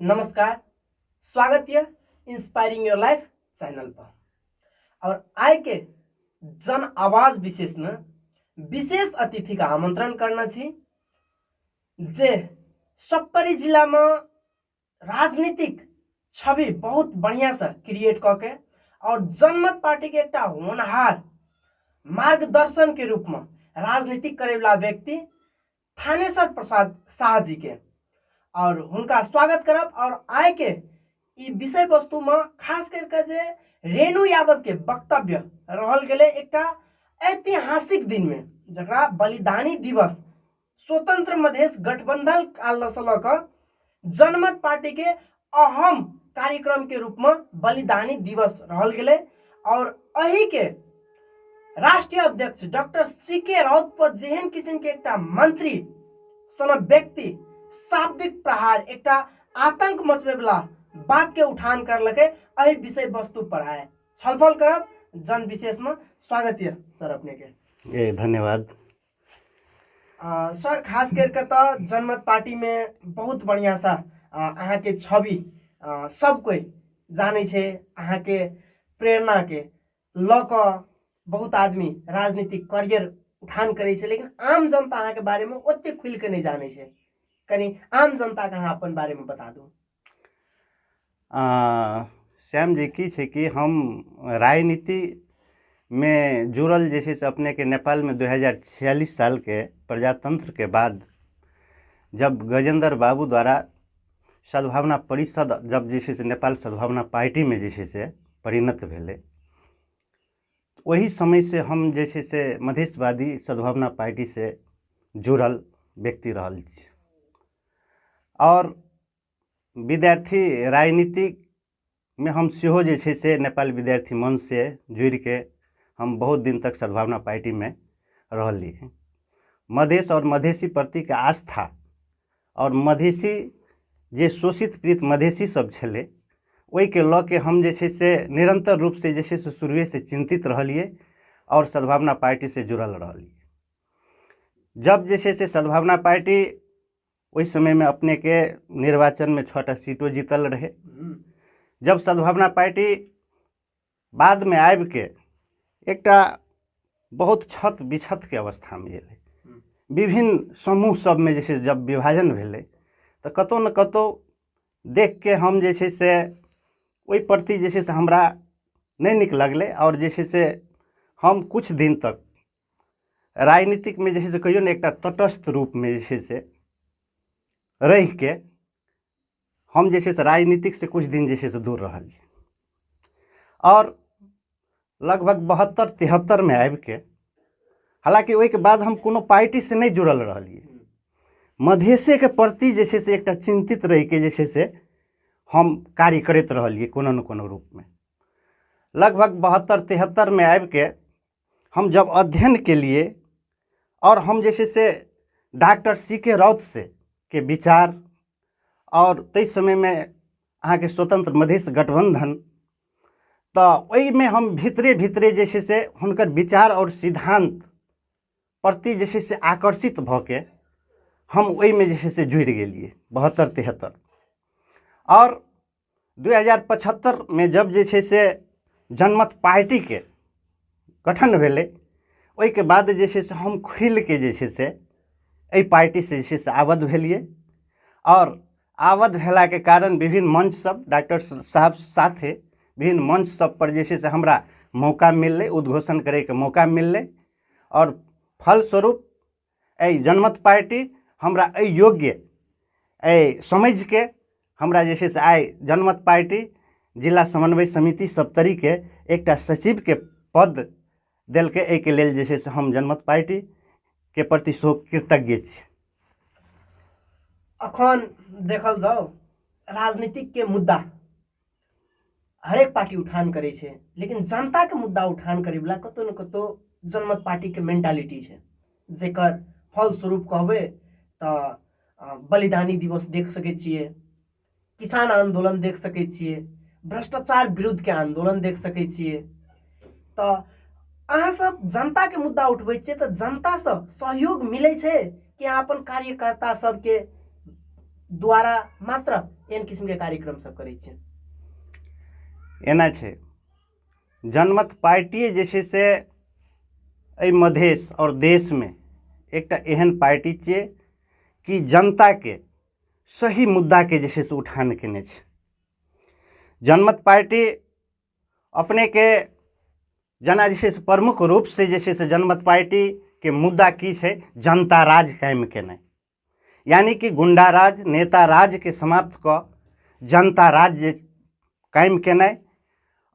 नमस्कार, स्वागत है इंस्पायरिंग योर लाइफ चैनल पर। और आय के जन आवाज विशेष में विशेष अतिथि का आमंत्रण करना छी जे सप्तरी जिला में राजनीतिक छवि बहुत बढ़िया से क्रिएट करके और जनमत पार्टी के एक होनहार मार्गदर्शन के रूप में राजनीतिक करे वाला व्यक्ति थानेश्वर प्रसाद शाह जी के और उनका स्वागत करब। और आय के ई विषय वस्तु में खास करके जे रेणु यादव के वक्तव्य रहल गेले एकटा ऐतिहासिक दिन में जकरा बलिदानी दिवस स्वतंत्र मधेश गठबंधन काल से लऽ जनमत पार्टी के अहम कार्यक्रम के रूप में बलिदानी दिवस रहल गेले। और अही के राष्ट्रीय अध्यक्ष डॉक्टर सीके राउत पर जेहन किस्म के एकटा मंत्री सन व्यक्ति शाब्दिक प्रहार एकटा आतंक मचबे वाला बात के उठान करलके। अही विषय वस्तु पर आए छलफल करब। जन विशेष में स्वागत है सर अपने के। धन्यवाद सर, खास करके तो जनमत पार्टी में बहुत बढ़िया सा अहाँ के छवि सब कोई जाने छे, अहाँ के प्रेरणा के लक बहुत आदमी राजनीतिक करियर उठान करे छे, लेकिन आम जनता अहाँ के बारे में ओते खुल के नहीं जाने छे। कनी आम जनता का अपन बारे में बता दो। श्याम जी की छे कि हम राजनीति में जुड़ल जैसे से अपने के नेपाल में 2046 साल के प्रजातंत्र के बाद जब गजेंद्र बाबू द्वारा सद्भावना परिषद जब जैसे से नेपाल सद्भावना पार्टी में जैसे से परिणत भेले, वही समय से हम जैसे से मधेशवादी सद्भावना पार्टी से जुड़ल व्यक्ति रहल छी। और विद्यार्थी राजनीति में हम सेहो जे छै से नेपाल विद्यार्थी मंच से जुड़ के हम बहुत दिन तक सद्भावना पार्टी में रहली। मधेश और मधेसी प्रति के आस्था और मधेसी जे शोषित पीड़ित मधेसी सब छले ओई के लऽ के हम जे छै से निरंतर रूप से जैसे से शुरुए से चिंतित रहलिए और सद्भावना पार्टी से जुड़ल रहलिए। जब जैसे से सद्भावना पार्टी उस समय में अपने के निर्वाचन में 6टा सीटों जीतल रहे, जब सद्भावना पार्टी बाद में आबि के एकटा बहुत छत बिछत के अवस्था में एले, विभिन्न समूह सब में जैसे जब विभाजन भेले तो कतौ न कतौ देख के हम जैसे से ओई प्रति जैसे से हमरा नहीं निक लगले। और जैसे से हम कुछ दिन तक राजनीतिक में जैसे से कहियो न एकटा तटस्थ रूप में जैसे से रह के हम जैसे से राजनीतिक से कुछ दिन जैसे से दूर रहल। और लगभग 72-73 में आबि के, हालांकि ओई के बाद हम कोनो पार्टी से नहीं जुड़ल रहलिए, मधेसे के प्रति जैसे से एकटा चिंतित रह के जैसे से हम कार्य करते रहलिए कोनो न कोनो रूप में। लगभग 72-73 में आबि के हम जब अध्ययन के लिए और हम जैसे से डॉक्टर सीके राउत से के विचार और तई समय में अहाँ के स्वतंत्र मधेश गठबंधन, तो ओई में हम भीतरे भीतरे जैसे से हुनकर विचार और सिद्धांत प्रति जैसे से आकर्षित भ के हम ओई में जैसे से जुड़ गेलिए 72-73। और 2075 में जब जैसे से जनमत पार्टी के गठन भेले, ओई के बाद जैसे से हम खुल के जैसे से एहि पार्टी से जैसे से आबद्ध भेलिए। और आबद्ध भेला के कारण विभिन्न मंच सब डॉक्टर साहब साथे विभिन्न मंच सब पर जैसे से हमरा मौका मिलले, उद्घोषण करे के मौका मिलले। और फलस्वरूप एहि जनमत पार्टी हमरा एहि योग्य समझ के हमरा जैसे से आइ जनमत पार्टी जिला समन्वय समिति सप्तरी के एकटा सचिव के पद देल के, एहि के लेल जैसे से हम जनमत पार्टी के प्रति शोक कृतज्ञ छी। अखन देखल जाओ राजनीतिक के मुद्दा हरेक पार्टी उठान करे छे, लेकिन जनता के मुद्दा उठान करे वाला कतो न कतो जनमत पार्टी के मेंटालिटी छे, जेकर फलस्वरूप कहबे तो बलिदानी दिवस देख सके छिए, किसान आंदोलन देख सके छिए, भ्रष्टाचार विरुद्ध के आंदोलन देख सके छिए। तो अहाँ सब जनता के मुद्दा उठबै छिए तो जनता से सहयोग मिले छे कि अपन कार्यकर्ता सब के द्वारा मात्र एहन किसिम के कार्यक्रम सब करै छियै? एना छै, जनमत पार्टी जे छै से एहि मधेश और देश में एकटा एहन पार्टी छियै कि जनता के सही मुद्दा के जे छै से उठान केने छै। जनमत पार्टी अपने के जना जे छै से प्रमुख रूप से जे छै से जनमत पार्टी के मुद्दा की छै? जनता राज कायम केनाइ, यानी कि गुंडा राज, नेता राज के समाप्त क जनता राज जे कायम केनाइ,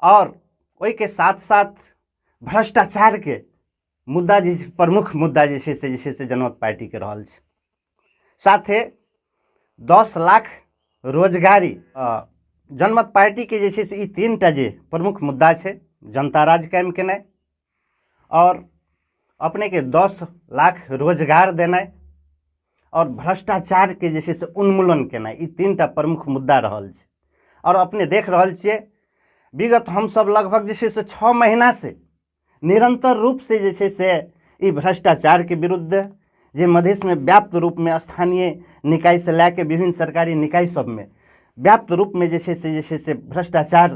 और ओहि के साथ साथ भ्रष्टाचार के मुद्दा जे प्रमुख मुद्दा जे छै से जनमत पार्टी के रहल छै। साथे 10 लाख रोजगारी, जनमत पार्टी के जे छै से ई 3टा जे प्रमुख मुद्दा छै, जनता राज कायम केनाइ और अपने के 10 लाख रोजगार देनाइ और भ्रष्टाचार के जे छै से उन्मूलन केनाइ, ई 3टा प्रमुख मुद्दा रहल छै। और अपने देख रहल छियै विगत हम सब लगभग जे छै से 6 महीना से निरंतर रूप से जे छै से ई भ्रष्टाचार के विरुद्ध जे मधेश में व्याप्त रूप में स्थानीय निकाय से लैके विभिन्न सरकारी निकाय सब में व्याप्त रूप में जे छै से भ्रष्टाचार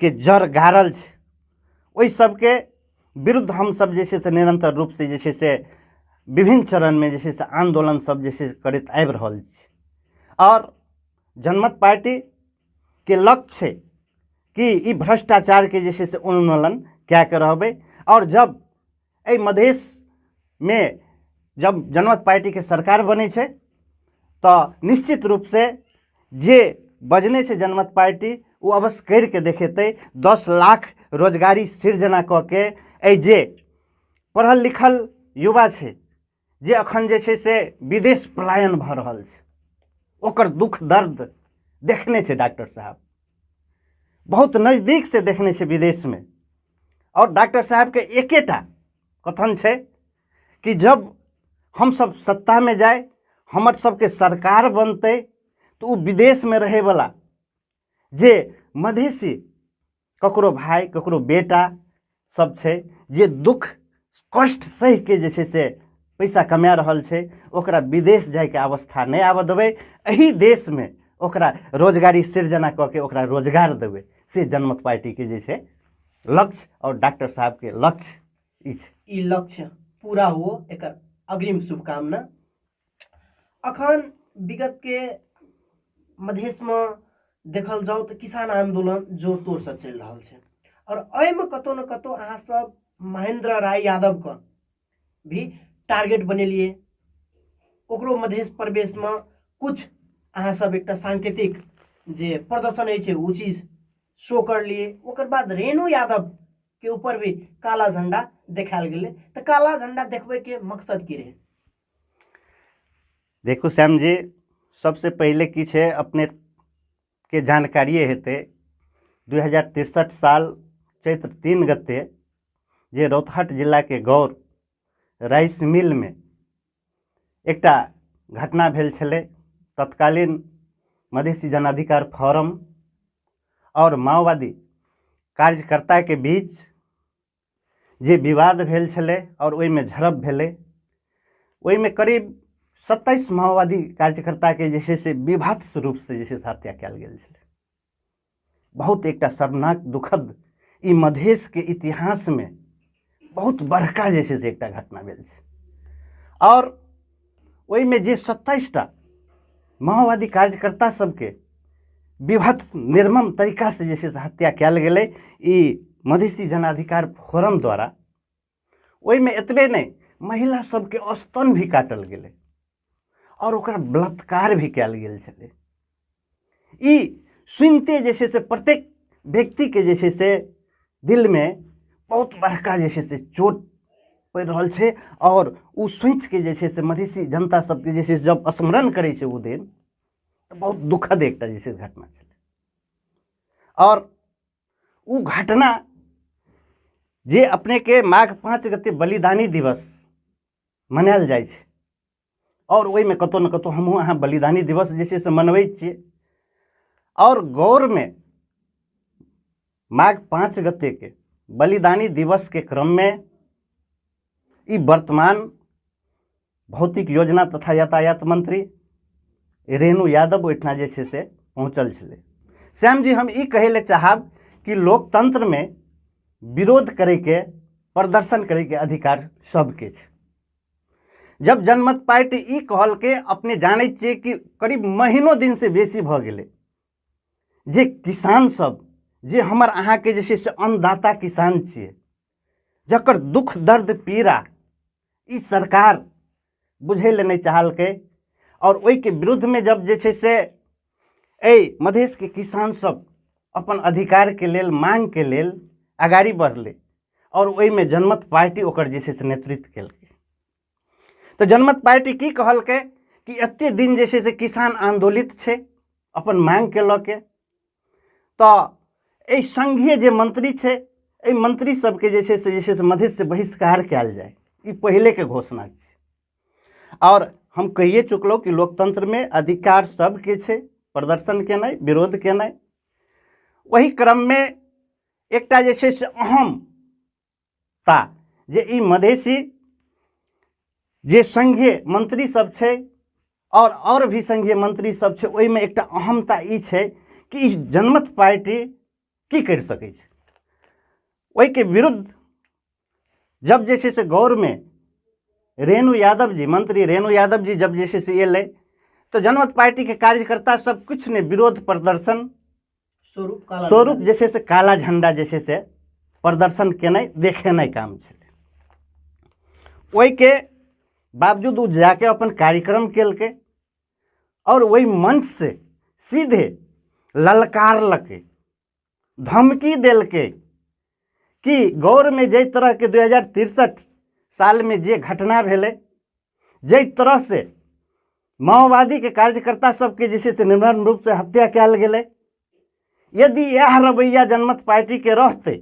के जड़ गाड़ल छै, ओहि सबके विरुद्ध हम सब जे छै से निरंतर रूप से जे छै से विभिन्न चरण में जे छै से आंदोलन सब जे छै करैत आबि रहल छै। और जनमत पार्टी के लक्ष्य छै कि ई भ्रष्टाचार के जे छै से उन्मूलन कए के रहबै, और जब एहि मधेश में जब जनमत पार्टी के सरकार बने छै तो निश्चित रूप से जे बजने छै जनमत पार्टी वो अवश्य करके देखेतै। 10 लाख रोजगारी सृजना क के एहि जे पढ़ल लिखल युवा छै जे अखन जे छै से विदेश पलायन भ रहल छै, ओकर दुख दर्द देखने छै डॉक्टर साहब, बहुत नज़दीक से देखने छै विदेश में। और डॉक्टर साहब के एकेटा कथन छै कि जब हम सब सत्ता में जाए, हमर सबके सरकार बनते, तो वो विदेश में रहे वाला जे मधेसी ककरो भाई ककरो बेटा सब छै जे दुख कष्ट सह के जे छै से पैसा कमा रहल छै, ओकरा विदेश जाए के अवस्था नहीं आबऽ देबै। एही देश में ओकरा रोजगारी सृजना क के ओकरा रोजगार देबै, से जनमत पार्टी के जे छै लक्ष्य और डॉक्टर साहब के लक्ष्य ई लक्ष्य पूरा हो, एकर अग्रिम शुभकामना। अखन विगत के मधेश में देखल जाओ तो किसान आंदोलन जोर तोर से चल रहा है, और एहिमे कतौ न कतौ अहाँ सब महेंद्र राय यादव का भी टारगेट बनेलिए, ओकरो मधेश प्रवेश में कुछ अहाँ सब एक सांकेतिक जे प्रदर्शन है वो चीज शो कर लिए। ओकर बाद रेणु यादव के ऊपर भी काला झंडा देखाल गेले, तो काला झंडा देखबे के मकसद की रहे? देखो श्याम जी, सबसे पहले की छे अपने के जानकारी हेते 2063 साल चैत्र 3 गते जे रौतहट जिला के गौर राइस मिल में एकटा घटना भेल छले। तत्कालीन मधेसी जनाधिकार फोरम और माओवादी कार्यकर्ता के बीच जे विवाद भेल छले और ओहि में झड़प भेले, ओहि में करीब 27 माओवादी कार्यकर्ता के जैसे से विभत्स रूप से जैसे हत्या कयल गेल छले। बहुत एकटा शर्मनाक दुखद ई मधेश के इतिहास में बहुत बड़का जैसे से एकटा घटना भेल छै। और ओहि में जे 27टा माओवादी कार्यकर्ता सबके विभत्स निर्मम तरीका से जैसे से हत्या कयल गेलै ई मधेसी जनाधिकार फोरम द्वारा। ओहि में एतबे नहीं, महिला सबके स्तन भी काटल गेलै और ओकरा बलात्कार भी कयल गेल छलै। ई सुनते जैसे से प्रत्येक व्यक्ति के जैसे से दिल में बहुत बड़का जैसे से चोट पड़ रहल छै, और उ सोच के जैसे से मधेसी जनता सबके जैसे जब स्मरण करे छै वो दिन, तो बहुत दुखद एकटा जैसे घटना छलै। और उ घटना जे अपने के माघ 5 गते बलिदानी दिवस मनायल जाइ छै, और ओहि में कतौ न कतौ हमहूँ अहाँ बलिदानी दिवस जैसे से मनबै छियै। और गौर में माघ 5 गते के बलिदानी दिवस के क्रम में ई वर्तमान भौतिक योजना तथा यातायात मंत्री रेणु यादव ओहिठाम जे छै से पहुँचल छलै। श्याम जी, हम ई कहै लए चाहब कि लोकतंत्र में विरोध करैके, प्रदर्शन करैके अधिकार सबके छै। जब जनमत पार्टी ई कहलकै, अपने जानै छियै कि करीब महीनों दिन से बेसी भऽ गेलै जे किसान सब, जे हमर अहाँके जे छै से अन्नदाता किसान छियै, जकर दुख दर्द पीड़ा ई सरकार बुझै लए नहि चाहलकै, और ओहिके विरुद्धमे जब जे छै से मधेशके किसान सब अपन अधिकारके लेल, मांगके लेल आगाड़ी बढ़लै, और ओहिमे जनमत पार्टी ओकर जे छै से नेतृत्व केलकै। तऽ जनमत पार्टी की कहलकै कि एते दिन जे छै से किसान आंदोलित छै अपन मांग के लऽ के, तऽ संघीय जे मंत्री छै, मंत्री सबके जे छै से मधेश से बहिष्कार कयल जाय, ई पहले के घोषणा छै। और हम कहिए चुकलहुँ कि लोकतंत्र में अधिकार सबके छै प्रदर्शन केनाइ, विरोध केनाइ। वही क्रम में एकटा जे छै से अहमता जे ई मधेसी जे संघीय मंत्री सब छै और भी संघीय मंत्री सब छै, ओहिमे एकटा अहमता ई छै कि ई जनमत पार्टी की करि सकै छै। ओहिके विरुद्ध जब जे छै से गौर में रेणु यादव जी, मंत्री रेणु यादव जी जब जे छै से एलै, तो जनमत पार्टी के कार्यकर्ता सब कुछ ने विरोध प्रदर्शन स्वरूप जे छै से काला झंडा जे छै से प्रदर्शन केनाइ, देखेनाइ काम छलै। ओहिके बावजूद ओ जाके अपन कार्यक्रम केलकै, और वही मंच से सीधे ललकारलकै, धमकी देलकै कि गौर में जै तरह के 2063 साल में जे घटना भेलै, जै तरह से माओवादी के कार्यकर्ता सबके जे छै से निर्मम रूप से हत्या कयल गेलै, यदि यह रवैया जनमत पार्टी के रहते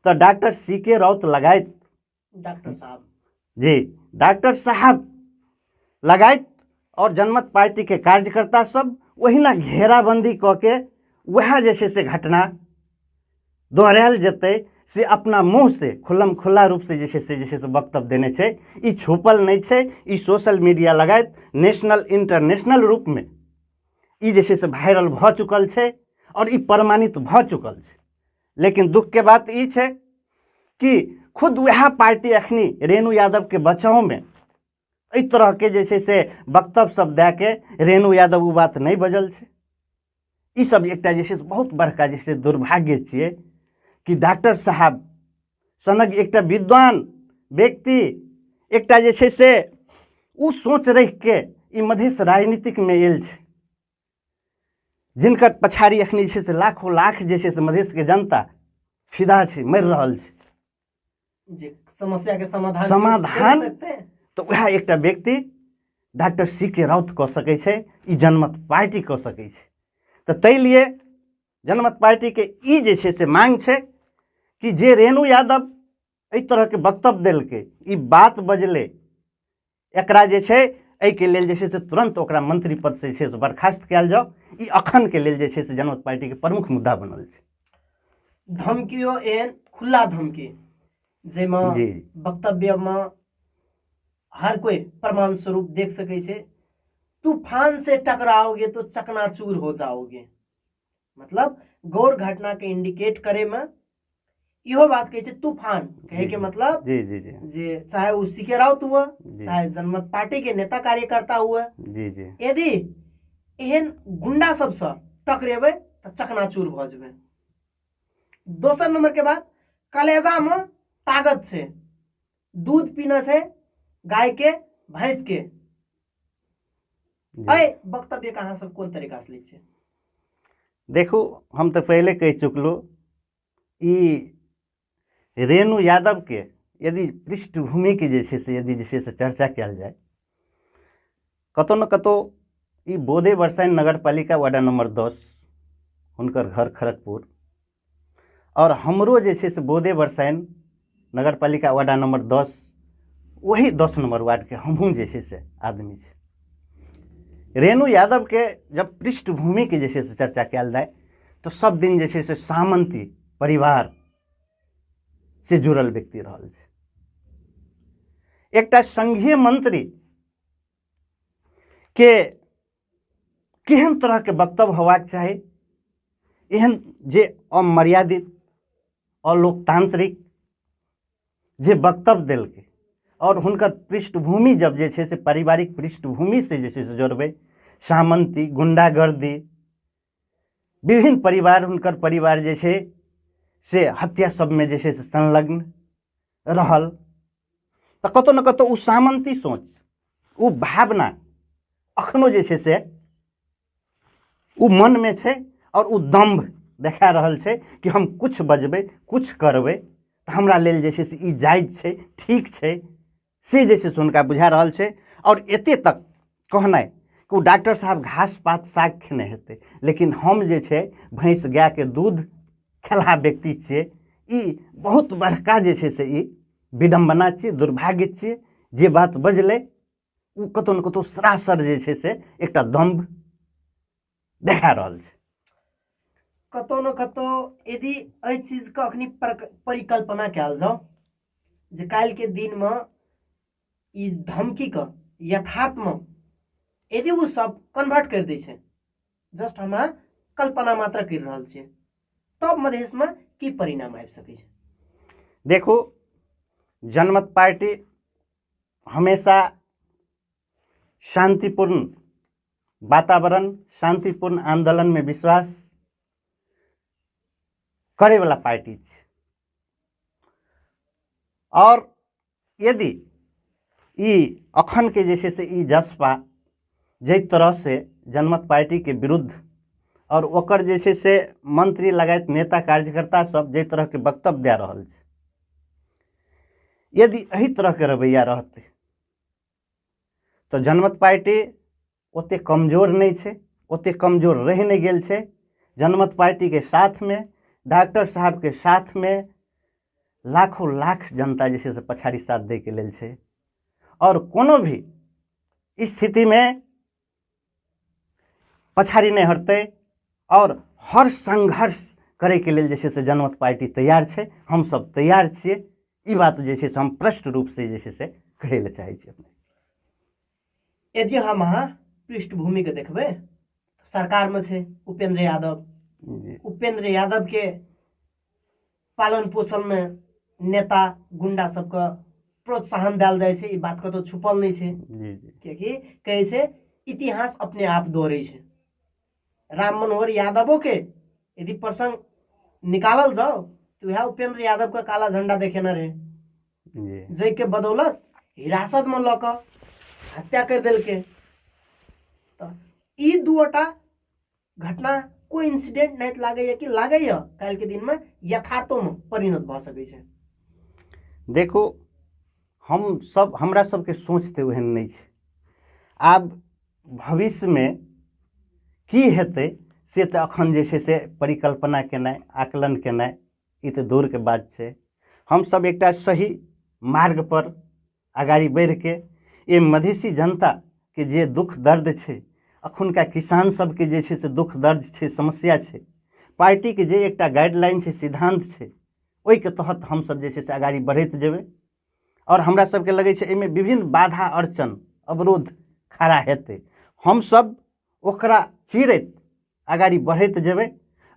तो डॉक्टर CK राउत लगायत, डॉक्टर साहब लगायत और जनमत पार्टी के कार्यकर्ता सब ओहिना घेराबंदी कऽ के वह जे छै से घटना दोहरायल जेतै से अपना मुँह से खुल्लम खुल्ला रूप से जे छै से वक्तव्य देने छै। ई छुपल नहीं छै, ई सोशल मीडिया लगायत नेशनल इंटरनेशनल रूप में ई जे छै से वायरल भऽ चुकल छै और ई प्रमाणित भऽ चुकल छै। लेकिन दुख के बात ई छै कि खुद वह पार्टी अखनी रेणु यादव के बचाव में एहि तरह के जे छै से वक्तव्य सब दे के रेणु यादव वो बात नहीं बजल छै। ई सब एकटा जे छै से बहुत बड़का जे छै दुर्भाग्य छियै कि डॉक्टर साहब सनक एकटा विद्वान व्यक्ति, एकटा जे छै से उ सोच रख के ई मधेश राजनीतिक में आयल छै, जिनकर पछाड़ी अखनी जे छै से लाखों लाख जे छै से मधेश के जनता फिदा छै, मरि रहल छै। जे समस्या के समाधान तो वह एकटा व्यक्ति डॉक्टर CK राउत कऽ सकै छै, ई जनमत पार्टी कऽ सकै छै। तो ताहि लिए जनमत पार्टी के ई जे छै से मांग छै कि जे रेणु यादव एहि तरह के वक्तव्य देलकै, ई बात बजलै, एकरा जे छै एहि के लेल जे छै से तुरंत ओकरा मंत्री पद से जे छै से बर्खास्त कयल जाओ। ई अखन के लेल जे छै से जनमत पार्टी के प्रमुख मुद्दा बनल छै। धमकियो एहन खुला धमकी जैमे वक्तव्य में हर कोई प्रमाण स्वरूप देख सकै छै, तूफान से टकराओगे तो चकनाचूर हो जाओगे। मतलब गौर घटना के इंडिकेट करे में इहो बात कहे छै तूफान कहे के मतलब जे चाहे वो CK राउत हुआ, चाहे जनमत पार्टी के नेता कार्यकर्ता हुआ, यदि एहन गुंडा सबसे टकरेबे तो चकनाचूर भ जेबे। दोसर नंबर के बाद कलेजा में ताकत छै, दूध पीना छै गाय के, भैंस के। वक्तव्य कहाँ सब कौन तरीका से लै छै? देखू, हम तो पहले कह चुकलू, ई रेणु यादव के यदि पृष्ठभूमि के जे छै से यदि जे छै से चर्चा कयल जाय, कतौ न कतौ ई बोधे बरसाइन नगर पालिका वार्ड नंबर 10 हुनकर घर खड़गपुर, और हमरो जे छै से बोधे बरसाइन नगर पालिका वार्ड नंबर 10 वही 10 नंबर वार्ड के हमहूँ जे छै से आदमी छै। रेणु यादव के जब पृष्ठभूमि के जे छै से चर्चा कयल जाय तो सब दिन जे छै से सामंती परिवार से जुड़ल व्यक्ति रहल छै। एकटा संघीय मंत्री के केहन तरह के वक्तव्य होबाक चाही, एहन जे अमर्यादित अलोकतांत्रिक जे वक्तव्य देलकै और हुनकर पृष्ठभूमि जब जे छै से पारिवारिक पृष्ठभूमि से जे छै से जोड़बै, सामंती गुंडागर्दी, विभिन्न परिवार हुनकर परिवार जे छै से हत्या सबमे जे छै से संलग्न रहल, तऽ कतौ न कतौ उ सामंती सोच, उ भावना अखनो जे छै से उ मन में छै और उ दम्भ देखा रहल छै कि हम कुछ बजबै कुछ करबै तऽ हमरा लेल जे छै से ई जायज छै, ठीक छै, से जे छै से हुनका बुझा रहल छै। और एते तक कहनाइ कि उ डॉक्टर साहब घास पात साग खेने हेतै, लेकिन हम जे छै भैंस गाय के दूध खेलहा व्यक्ति छियै, ई बहुत बड़का जे छै से ई विडम्बना छियै, दुर्भाग्य छियै। जे बात बजलै उ कतौ न कतौ सरासर जे छै से एकटा दम्भ देखा रहल छै। कतौ न कतौ यदि एहि चीज के अखनी परिकल्पना कयल जाओ जे काल्हि के दिन में ई धमकी के यथार्थ में यदि उ सब कन्वर्ट कर दै छै, जस्ट हम कल्पना मात्र कर रहल छियै, तब मधेश में की परिणाम आबि सकै छै? देखो, जनमत पार्टी हमेशा शांतिपूर्ण वातावरण, शांतिपूर्ण आंदोलन में विश्वास करे वाला पार्टी छै। और यदि ई अखन के जे छै से ई जसपा जै तरह से जनमत पार्टी के विरुद्ध और ओकर जे छै से मंत्री लगायत नेता कार्यकर्ता सब जै तरह के वक्तव्य दे रहल छै, यदि एही तरह के रवैया रहते तो जनमत पार्टी ओते कमजोर नहीं छै, ओते कमजोर रह नहीं गेल छै। जनमत पार्टी के साथ में, डॉक्टर साहब के साथ में लाखों लाख जनता जे छै से पछाड़ी साथ दे के लेल छै और कोनो भी स्थिति में पछाड़ी नहीं हटते और हर संघर्ष करे के लेल जे छै से जनमत पार्टी तैयार छै, हम सब तैयार छियै। ई बात जे छै से हम प्रष्ट रूप से जे छै से कहै ले चाहै छी। यदि हम अहाँ पृष्ठभूमि के देखबै, सरकार में छै उपेंद्र यादव, उपेंद्र यादव के पालन पोषण में नेता गुंडा सबके प्रोत्साहन देल जाय छै, ई बात कतौ छुपल नहीं छै। कियाकि कहै छै इतिहास अपने आप दोहरै छै। राम मनोहर यादवों के यदि प्रसंग निकालल जाओ तो वह उपेंद्र यादव का काला झंडा देखेना रहे, जै के बदौलत हिरासत में लऽ कऽ हत्या कर देलकै। तो ई दूटा घटना कोई इंसिडेंट नहीं लागैया कि लागैया काल्हि के दिन में यथार्थो में परिणत भऽ सकै छै? देखो, हम सब हमरा सबके सोच तऽ ओहन नहीं छै। आब भविष्य में की हेतै से तऽ अखन जे छै से परिकल्पना केनाइ, आकलन केनाइ ई तऽ दूर के बात छै। हम सब एकटा सही मार्ग पर आगाड़ी बढ़ के ये मधेसी जनता के जे दुख दर्द छै, अखुनका किसान सब के जे छै से दुख दर्द छै, समस्या छै, पार्टी के जे एकटा गाइडलाइन छै, सिद्धांत छै, ओहि के तहत हम सब जे छै से आगाड़ी बढ़ैत जेबै। और हमरा सबके लगै छै एहिमे विभिन्न बाधा अड़चन अवरोध खड़ा हेतै, हम सब ओकरा चीरैत आगाड़ी बढ़ैत जेबै।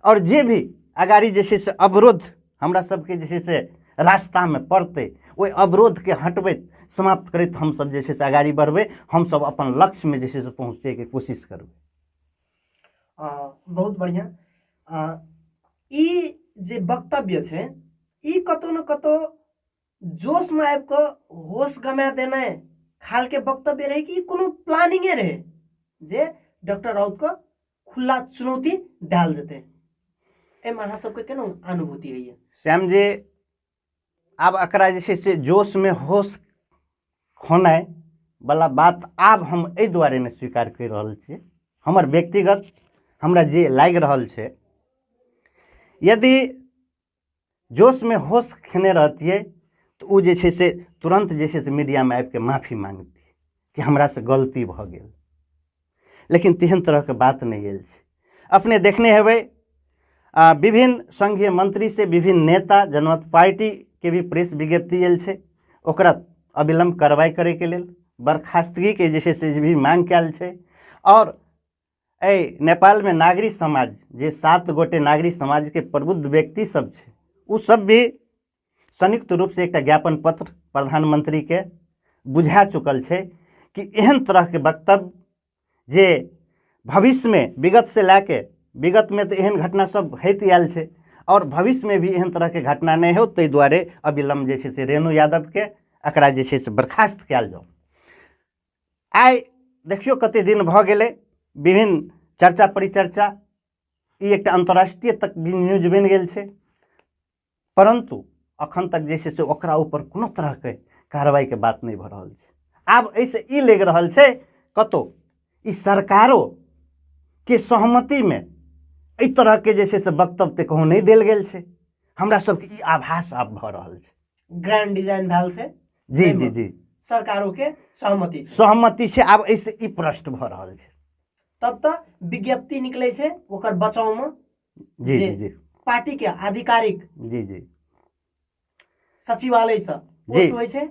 और जे भी आगाड़ी जे छै से अवरोध हमरा सबके जे छै से रास्ता में पड़तै, ओहि अवरोध के हटबैत समाप्त करैत हम सब जे छै से आगाड़ी बढ़बै, हम सब अपन लक्ष्य में जे छै से पहुँचे के कोशिश करबै। बहुत बढ़िया। ई जे वक्तव्य छै ई कतौ न कतौ जोश में आबि कऽ होश गमा देना खाल के वक्तव्य रहे कि कोनो प्लानिंगे रहे जे डॉक्टर राउत को खुला चुनौती देल जेतै? एहिमे अहाँ सबके केना अनुभूति होइए? श्याम जी, आब एकरा जे छै से जोश में होश खोनाइ वाला बात आब हम एहि दुआरे नहि स्वीकार कर रहल छियै। हमर व्यक्तिगत हमरा जे लागि रहल छै, यदि जोश में होश खेने रहतियै तो उ जे छै से तुरंत जे छै से मीडिया में आबि के माफी मांगतियै कि हमरा से गलती भऽ गेल, लेकिन तेहन तरह के बात नहीं आयल छै। अपने देखने हेबै विभिन्न संघीय मंत्री से विभिन्न नेता जनमत पार्टी के भी प्रेस विज्ञप्ति आयल छै, ओकरा अविलंब कार्रवाई करे के लेल बर्खास्तगी के जे छै से भी मांग कयल छै। और ए नेपाल में नागरिक समाज जे 7 गोटे नागरिक समाज के प्रबुद्ध व्यक्ति सब छै, उ सब भी संयुक्त रूप से एक ज्ञापन पत्र प्रधानमंत्री के बुझा चुकल छै कि एहन तरह के वक्तव्य जे भविष्य में विगत से लाके, विगत में तो एहन घटना सब होइत आयल छै और भविष्य में भी एहन तरह के घटना नहीं हो, ताहि दुआरे अविलंब जे छै से रेणु यादव के एकरा जे छै से बर्खास्त कयल जाओ। आइ देखियो कते दिन भ गेलै, विभिन्न चर्चा परिचर्चा, ई एक अंतर्राष्ट्रीय तक भी न्यूज बन गेल छै, परंतु अखन तक जे छै से ओकरा ऊपर कोनो तरह के कार्रवाई के बात नहीं भ रहल छै। आब ऐसे ई लग रहल छै कतो ई सरकारों के सहमति में एहि तरह के जे छै से वक्तव्य ते कहूँ नहीं देल गेल छै। हमरा सबके ई आभास आब भ रहल छै। ग्रैंड डिजाइन भेल से जी जी जी सरकारों के सहमति छै, सहमति छै। आब ऐसे ई प्रश्न भ रहल छै। तब तो विज्ञप्ति निकले छै ओकर बचाव में। जी जी जी पार्टी के आधिकारिक जी जी सचिवालय से पोस्ट होय छै।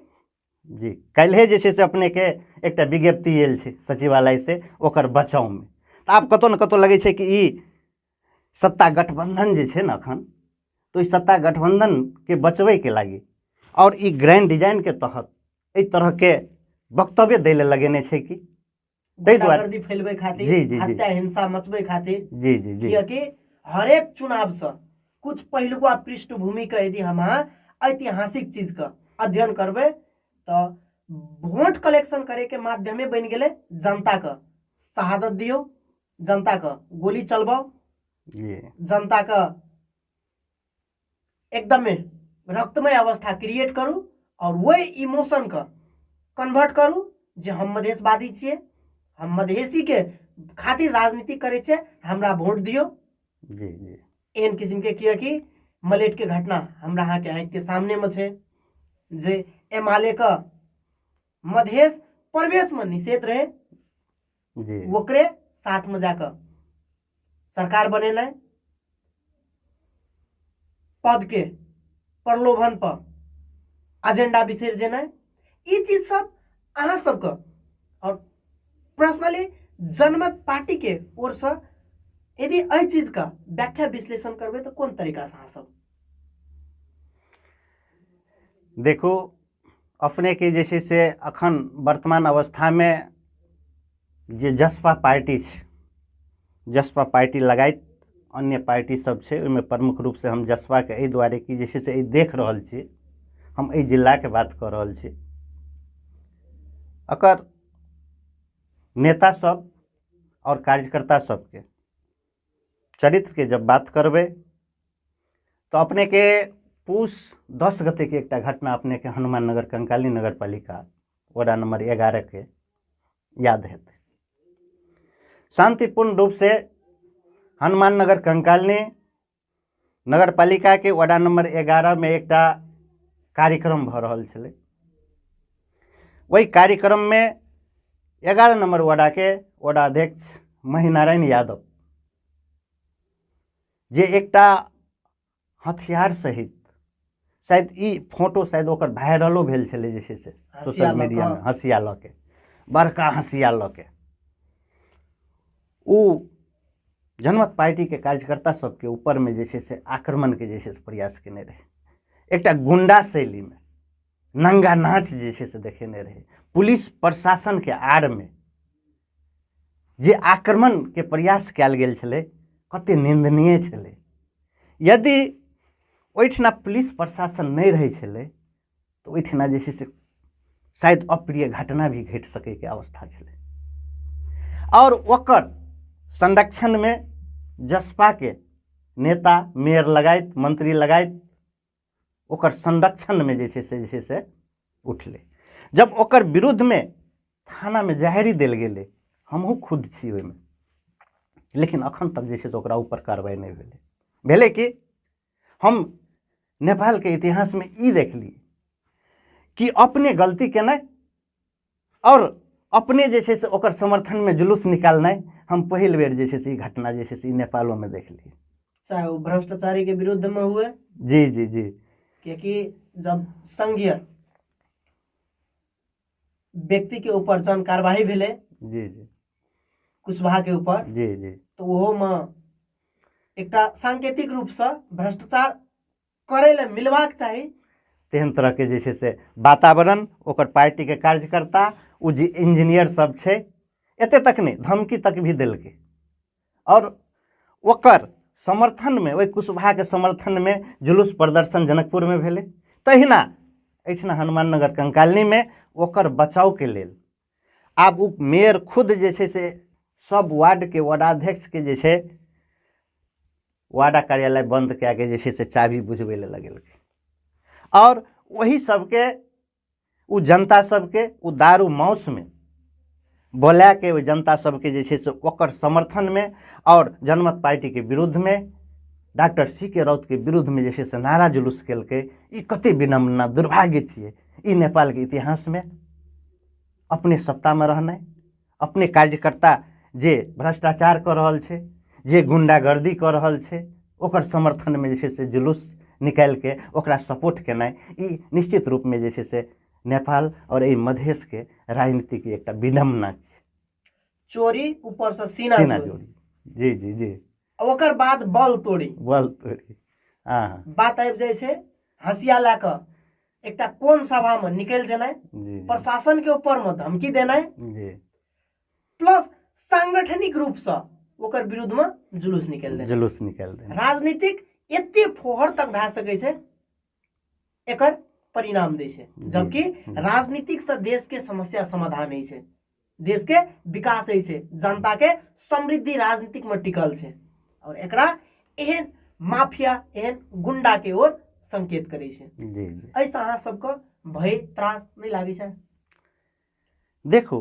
जी कल्हे जे छै से अपने के एकटा विज्ञप्ति आयल छै सचिवालय से ओकर बचाव में। तो आब कतौ न कतौ लगे छै कि ई सत्ता गठबंधन जे छै न अखन, तो ई सत्ता गठबंधन के बचबै के लागी और ई ग्रैंड डिजाइन के तहत एहि तरह के वक्तव्य दै ले लगेने छै कि ताहि दुआरे गुंडागर्दी फैलबै खातिर, जी, जी, जी। हत्या हिंसा मचबै खातिर। जी जी जी कियाकि हरेक चुनाव से कुछ पहिलुका पृष्ठभूमि के यदि हम ऐतिहासिक चीज का अध्ययन करबै तो वोट कलेक्शन करे के माध्यमे बन गेले जनता का शहादत दियो, जनता का गोली चलबाओ, जी जनता का एकदम रक्तमय अवस्था क्रिएट करू और वही इमोशन का कन्वर्ट करू जे हम मधेशवादी छिए, हम मधेसी के खातिर राजनीति करे छे, हमरा वोट दियो। जी जी एहन किस्म के कियाकि मलेट के घटना हमरा यहाँ के आँख के सामने में छे जे एमाले का मधेश प्रवेश में निषेध रहे, जी ओकरे साथ में जाकर सरकार बनेना, पद के प्रलोभन पर एजेंडा बिसर जेना, ई चीज सब अहाँ सबका और पर्सनली जनमत पार्टी के ओर से यदि एहि चीज का व्याख्या विश्लेषण करबे तो कौन तरीका से अहाँ सब देखो अपने के जे छै से अखन वर्तमान अवस्था में जे जसपा पार्टी छै, जसपा पार्टी लगाइत अन्य पार्टी सब छै, ओहिमे प्रमुख रूप से हम जसपा के एहि दुआरे कि जे छै से देख रहल छी, हम एहि जिला के बात कर रहल छी, अकर नेता सब और कार्यकर्ता सबके चरित्र के जब बात करबे तो अपने के पूस 10 गते के एक घटना अपने के हनुमान नगर कंकाली नगर पालिका वार्ड नंबर 11 के याद हेतै। शांतिपूर्ण रूप से हनुमान नगर कंकाली नगर पालिका के वार्ड नंबर 11 में एक कार्यक्रम भ रहल छलै। वही कार्यक्रम में 11 नंबर वार्ड के वार्डाध्यक्ष महीनारायण यादव जे एकटा हथियार सहित, शायद ई फोटो शायद ओकर वायरलो भेल छलै जे छै से सोशल मीडिया में, हंसिया ल के, बड़का हंसिया ल के उ जनमत पार्टी के कार्यकर्ता सबके ऊपर में जे छै से आक्रमण के जे छै से प्रयास केने रहे। एकटा गुंडा शैली में नंगा नाच जे छै से देखेने रहे। पुलिस प्रशासन के आड़ में जे आक्रमण के प्रयास कयल गेल छलै कते निंदनीय छलै। यदि ओहिठिना पुलिस प्रशासन नहीं रहे छलै तो ओहिठिना जे छै से शायद अप्रिय घटना भी घट सके के अवस्था छलै। और ओकर संरक्षण में जसपा के नेता, मेयर लगायत, मंत्री लगायत ओकर संरक्षण में जे छै से उठले। जब ओकर विरुद्ध में थाना में जाहिरी देल गेलै, हमहू खुद छी ओहिमे, लेकिन अखन तक जे छै से ओकरा ऊपर कार्रवाई नहीं भेलै। भेलै कि हम नेपाल के इतिहास में ई देखली कि अपने गलती केनाइ और अपने जे छै से ओकर समर्थन में जुलूस निकालनाइ हम पहिल बेर जे छै से ई घटना जे छै से नेपालों में देखली, चाहे वो भ्रष्टाचारी के विरुद्ध में हुए। जी जी जी क्योंकि जब संघीय व्यक्ति के ऊपर जन कार्रवाई भेले, जी जी कुशवाहा के ऊपर, जी जी तो ओहो में एकटा सांकेतिक रूप से भ्रष्टाचार करे ले मिलवाक चाही। तेहन तरह के जे छै से वातावरण ओकर पार्टी के कार्यकर्ता ओ जे इंजीनियर सब छै एते तक नहीं धमकी तक भी देलकै और ओकर समर्थन में ओहि कुशवाहा के समर्थन में जुलूस प्रदर्शन जनकपुर में भेलै। तहिना एहिठिना हनुमान नगर कंकालनी में ओकर बचाव के लेल आब ओ मेयर खुद जे छै से सब वार्ड के वार्डाध्यक्ष के जे छै वार्डा कार्यालय बंद कए के जे छै से चाबी बुझबै ले लगेलकै और वही सबके उ जनता सबके उ दारू मौस में बोला के ओ जनता सबके जे छै से ओकर समर्थन में और जनमत पार्टी के विरुद्ध में डॉक्टर सी.के. राउत के विरुद्ध में जे छै से नारा जुलूस केलकै। ई कते विनम्र दुर्भाग्य छियै ई नेपाल के इतिहास में अपने सत्ता में रहनाइ, अपने कार्यकर्ता जे भ्रष्टाचार कर रहल छै, जे गुंडागर्दी कर रहल छै, ओकर समर्थन में जे छै से जुलूस निकाल के ओकरा सपोर्ट केनाइ ई निश्चित रूप में जे छै से नेपाल और एहि मधेश के राजनीति के एकटा विडम्बना छै। चोरी ऊपर से सीना जोड़ी। जी जी जी ओकर बाद बल तोड़ी हाँ बात आबि जाय छै हंसिया ला क एकटा कोन सभा में निकल जेनाइ, प्रशासन के ऊपर में धमकी देनाइ, प्लस सांगठनिक रूप से ओकर विरुद्ध में जुलूस निकाल देनाइ। राजनीतिक एते फोहर तक भए सकै छै एकर परिणाम दै छै, जबकि राजनीतिक से देश के समस्या समाधान है छै, देश के विकास है छै, जनता के समृद्धि राजनीतिक में टिकल छै और एकरा एहन माफिया एहन गुंडा के ओर संकेत करे छै। ऐसा अहाँ सबको भय त्रास नहीं लागे छै? देखो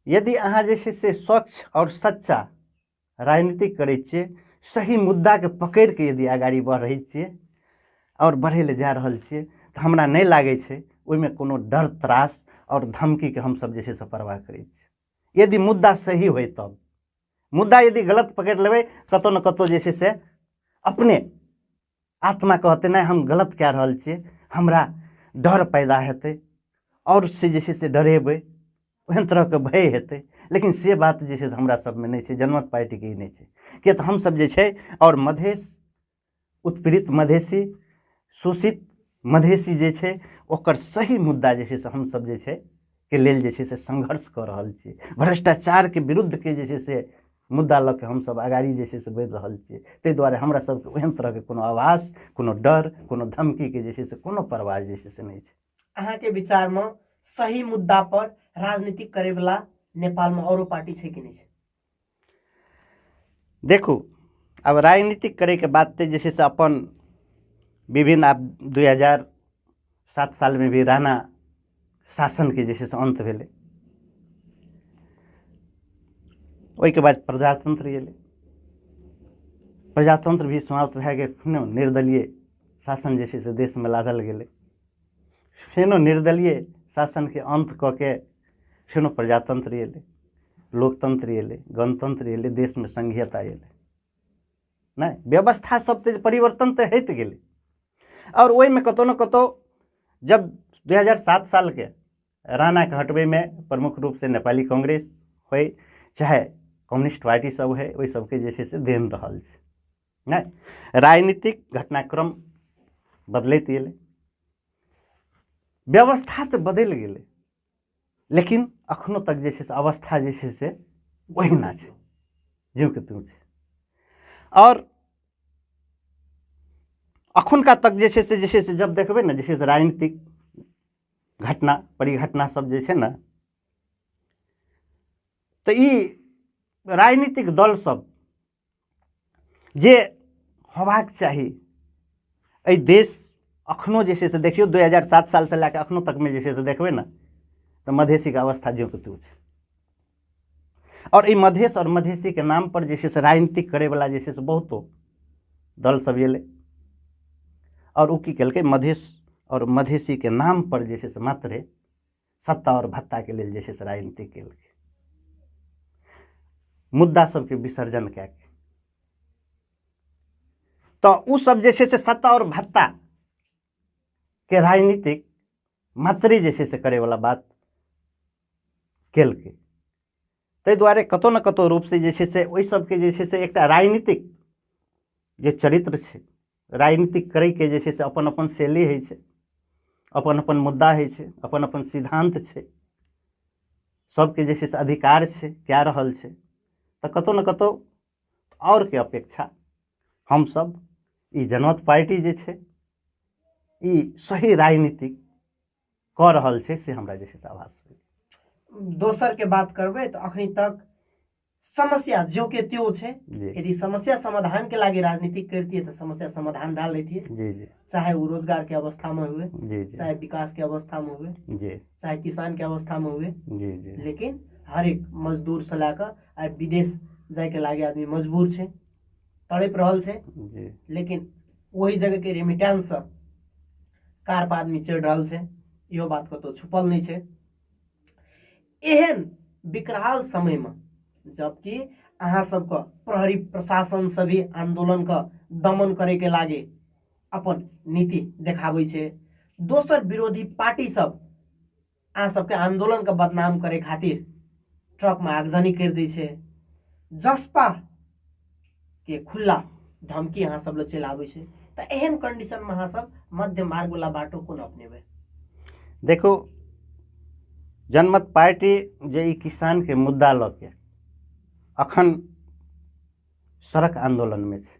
यदि अहाँ जे छै से स्वच्छ और सच्चा राजनीति करै छियै, सही मुद्दा के पकड़ के यदि आगाड़ी बढ़ रही छियै और बढ़े ले जा रहल छियै तो हमरा नहीं लागे छै ओइमे कोनो डर त्रास और धमकी के हम सब जे छै से परवाह करै छियै। यदि मुद्दा सही होय तब, मुद्दा यदि गलत पकड़ लेबै कतौ न कतौ जे छै से अपने आत्मा कहते नहीं हम गलत कए रहल छियै, हमरा डर पैदा हेतै और से जे छै से डरेबै, ओहन तरह के भय हेतै। लेकिन से बात जे छै से हमरा सब में नहीं छै, जनमत पार्टी के ही नहीं छै। किया तो हम सब जे छै और मधेश उत्पीड़ित मधेसी शोषित मधेसी जे छै ओकर सही मुद्दा जे छै से हम सब जे छै के लेल जे छै से संघर्ष कर रहल छी। भ्रष्टाचार के विरुद्ध के जे छै से मुद्दा लऽ के हम सब आगाड़ी जे छै से बढ़ि रहल छियै। ताहि दुआरे हमरा सबके ओहन तरह के कोनो आवाज, कोनो डर, कोनो धमकी के जे छै से कोनो परवाह जे छै से नहीं छै। अहाँ के विचार में सही मुद्दा पर राजनीतिक करे वाला नेपाल में औरो पार्टी छै कि नहीं छै? देखो अब राजनीतिक करे के बात जे छै से अपन विभिन्न आप 2007 साल में भी राणा शासन के जे छै से अंत भेलै, ओहि के बाद प्रजातंत्र एलै, प्रजातंत्र भी समाप्त भए गेल, निर्दलीय शासन जे छै से देश में लादल गेलै, फेनो निर्दलीय शासन के अंत क के फेनो प्रजातंत्र एलै, लोकतंत्र एलै, गणतंत्र एलै, देश में संघीयता एलै। नहीं व्यवस्था सब तो परिवर्तन तो होते गेलै और ओहि में कतौ न कतौ जब 2007 साल के राणा के हटबे में प्रमुख रूप से नेपाली कांग्रेस हो चाहे कम्युनिस्ट पार्टी सब है ओहि सबके जे छै से देन रहल छै। नहीं राजनीतिक घटनाक्रम बदलैत गेलै, व्यवस्था तो बदल गेलै, लेकिन अखनो तक जे छै से अवस्था जे छै से ओहिना छै ज्यों के त्यों छै। और अखुनका तक जे छै से जब देखबै ने जे छै से राजनीतिक घटना परिघटना सब जे छै ने तो ई राजनीतिक दल सब जे होबाक चाही एहि देश अखनो जे छै से देखियो 2007 साल से लए के अखनो तक में जे छै से देखबै ने तो मधेसी के अवस्था ज्यों के त्यों छै। और ई मधेश और मधेसी के नाम पर जे छै से राजनीतिक करे वाला जे छै से बहुतो दल सब एलै और उ की केलकै मधेश और मधेसी के नाम पर जे छै से मात्रे सत्ता और भत्ता के लेल जे छै से राजनीति केलकै, मुद्दा सबके विसर्जन कए के। तो उ सब जे छै से सत्ता और भत्ता के राजनीतिक मात्रे जे छै से करे वाला बात केलकै। ताहि दुआरे कतौ न कतौ रूप से जे छै से ओहि सबके जे छै से एकटा राजनीतिक जे चरित्र छै, राजनीतिक करैके जे छै से अपन अपन शैली होइ छै, अपन अपन मुद्दा होइ छै, अपन अपन सिद्धांत छै, सबके जे छै से अधिकार छै कए रहल छै। तऽ कतौ न कतौ और के अपेक्षा हमसब ई जनमत पार्टी जे छै ई सही राजनीतिक कऽ रहल छै से हमरा जे छै से आभास होइए। दोसर के बात करबै तऽ अखनी तक समस्या जो के त्यो छै, जी यदि समस्या समाधान के लागी राजनीतिक करतियै तऽ समस्या समाधान भए लेतियै। जी जी चाहे वो रोजगार के अवस्था में हुए, जी जी चाहे विकास के अवस्था में हुए, जी चाहे किसान के अवस्था में हुए, जी जी लेकिन हर एक मजदूर से लए कऽ आइ विदेश जाय के लागी आदमी मजबूर छै, तड़प रहल छै, जी लेकिन वही जगह के रेमिटेंस से कार पर आदमी चढ़ रहल छै, इहो बात कतौ छुपल नहीं छै। एहन विकराल समय में जबकि अहाँ सबके प्रहरी प्रशासन से भी आंदोलन का दमन करे के लागे अपन नीति देखाबै छै, दोसर विरोधी पार्टी सब अहाँ सबके आंदोलन का बदनाम करे खातिर ट्रक में आगजनी कर दै छै, जसपा के खुला धमकी अहाँ सब चलि आबै छै। तऽ एहन कंडीशन में अहाँ सब मध्य मार्ग वाला बाटो कोन अपनेबै? देखो जनमत पार्टी जे ई किसान के मुद्दा लऽ के अखन सड़क आंदोलन में छै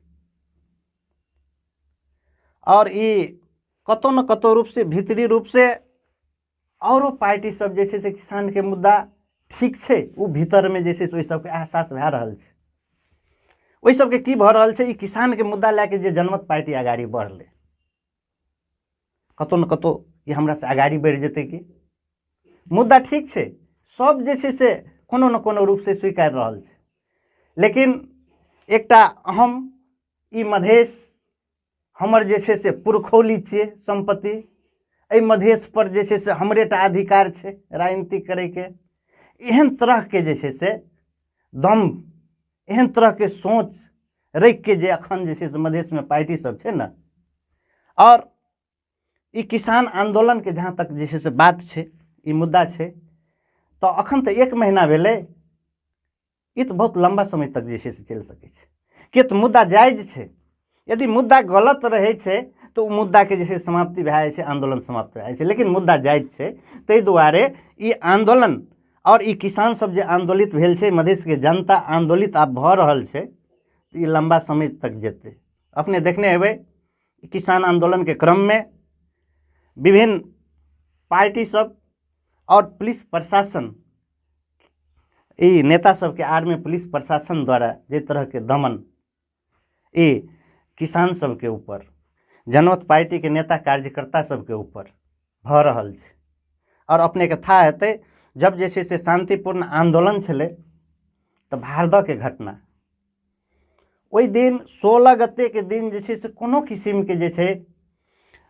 और ई कतौ न कतौ रूप से भीतरी रूप से औरो पार्टी सब जे छै से किसान के मुद्दा ठीक छै, ओ भीतर में जे छै से ओहि सबके एहसास भए रहल छै। ओहि सबके की भऽ रहल छै, ई किसान के मुद्दा लए के जे जनमत पार्टी आगाड़ी बढ़लै, कतौ न कतौ ई हमरा से आगाड़ी बढ़ि जेतै कि मुद्दा ठीक छै, सब जे छै से कोनो न कोनो रूप से स्वीकार रहल छै, लेकिन एकटा अहम ई मधेश हमर जे छै से पुरखौली छियै संपत्ति, एहि मधेश पर जे छै से हमरे टा अधिकार छै राजनीति करैके। एहन तरह के जे छै से दम, एहन तरह के सोच रख के जे अखन जे छै से मधेश में पार्टी सब छै न, और ई किसान आंदोलन के जहाँ तक जे छै से बात छै, ई मुद्दा छै, तो अखन तो 1 महीना भेलै, ई तो बहुत लंबा समय तक जे छै से चलि सकै छै, कि तऽ मुद्दा जायज छै। यदि मुद्दा गलत रहै छै तो ओ मुद्दा के जे छै समाप्ति भए जाइ छै, आंदोलन समाप्त भए जाइ छै, लेकिन मुद्दा जायज छै, ताहि दुआरे ई आंदोलन और ई किसान सब जे आंदोलित भेल छै, मधेश के जनता आंदोलित आब भऽ रहल छै, ई लंबा समय तक जेतै। अपने देखने हेबै किसान आंदोलन के क्रम में विभिन्न पार्टी सब और पुलिस प्रशासन, ई नेता सबके आड़ में पुलिस प्रशासन द्वारा जे तरह के दमन ई किसान सबके ऊपर, जनमत पार्टी के नेता कार्यकर्ता सबके ऊपर भऽ रहल छै। और अपने के था हेतै जब जे छै से शांतिपूर्ण आंदोलन छलै तऽ भारदह के घटना, ओहि दिन 16 गते के दिन जे छै से कोनो किस्म के जे छै